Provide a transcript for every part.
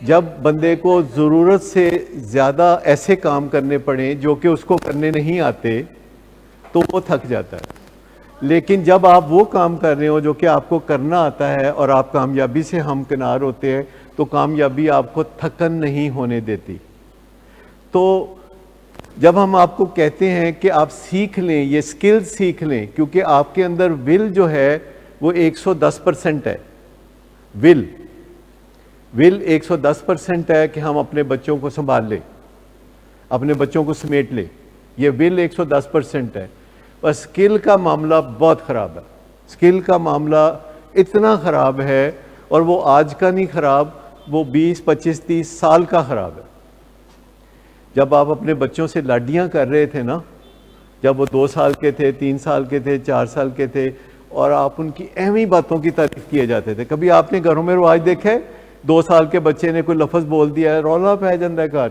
جب بندے کو ضرورت سے زیادہ ایسے کام کرنے پڑیں جو کہ اس کو کرنے نہیں آتے تو وہ تھک جاتا ہے، لیکن جب آپ وہ کام کر رہے ہو جو کہ آپ کو کرنا آتا ہے اور آپ کامیابی سے ہمکنار ہوتے ہیں تو کامیابی آپ کو تھکن نہیں ہونے دیتی۔ تو جب ہم آپ کو کہتے ہیں کہ آپ سیکھ لیں، یہ سکل سیکھ لیں، کیونکہ آپ کے اندر ول جو ہے وہ 110% ہے، ول 110% ہے کہ ہم اپنے بچوں کو سنبھال لیں، اپنے بچوں کو سمیٹ لیں، یہ ول 110% ہے۔ اور سکل کا معاملہ بہت خراب ہے، سکل کا معاملہ اتنا خراب ہے، اور وہ آج کا نہیں خراب، وہ 20 25 30 سال کا خراب ہے۔ جب آپ اپنے بچوں سے لاڈیاں کر رہے تھے نا، جب وہ 2 سال کے تھے، 3 سال کے تھے، 4 سال کے تھے، اور آپ ان کی اہمی باتوں کی تعریف کیے جاتے تھے، کبھی آپ نے گھروں میں رواج دیکھا ہے 2 سال کے بچے نے کوئی لفظ بول دیا ہے رولا پہ جاندہ ہے گھر؟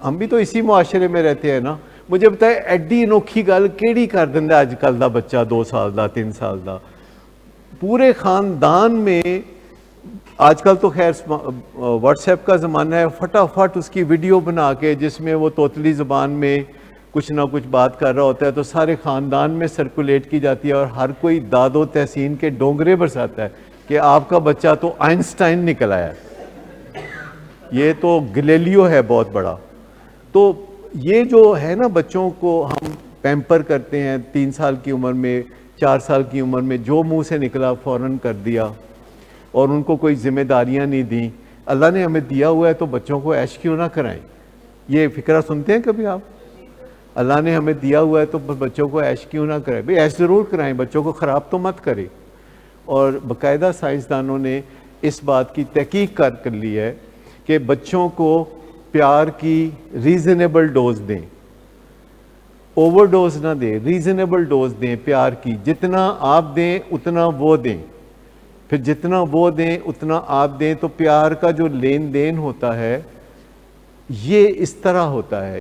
ہم بھی تو اسی معاشرے میں رہتے ہیں نا۔ مجھے بتائے ایڈی انوکھی گل کیڑی کر دیندا اج کل دا بچہ 2 سال دا 3 سال دا، پورے خاندان میں۔ آج کل تو خیر واٹس ایپ کا زمانہ ہے، فٹافٹ اس کی ویڈیو بنا کے جس میں وہ توتلی زبان میں کچھ نہ کچھ بات کر رہا ہوتا ہے تو سارے خاندان میں سرکولیٹ کی جاتی ہے، اور ہر کوئی داد و تحسین کے ڈونگرے برساتا ہے کہ آپ کا بچہ تو آئنسٹائن نکل آیا ہے، یہ تو گلیلیو ہے بہت بڑا۔ تو یہ جو ہے نا، بچوں کو ہم پیمپر کرتے ہیں 3 سال کی عمر میں، 4 سال کی عمر میں، جو منہ سے نکلا فوراً کر دیا، اور ان کو کوئی ذمہ داریاں نہیں دیں۔ اللہ نے ہمیں دیا ہوا ہے تو بچوں کو عیش کیوں نہ کرائیں؟ یہ فکرہ سنتے ہیں کبھی آپ؟ اللہ نے ہمیں دیا ہوا ہے تو بچوں کو عیش کیوں نہ کرائیں؟ بھئی عیش ضرور کرائیں، بچوں کو خراب تو مت کریں۔ اور باقاعدہ سائنسدانوں نے اس بات کی تحقیق کر لی ہے کہ بچوں کو پیار کی ریزنیبل ڈوز دیں، اوور ڈوز نہ دیں، ریزنیبل ڈوز دیں پیار کی، جتنا آپ دیں اتنا وہ دیں، پھر جتنا وہ دیں اتنا آپ دیں، تو پیار کا جو لین دین ہوتا ہے یہ اس طرح ہوتا ہے۔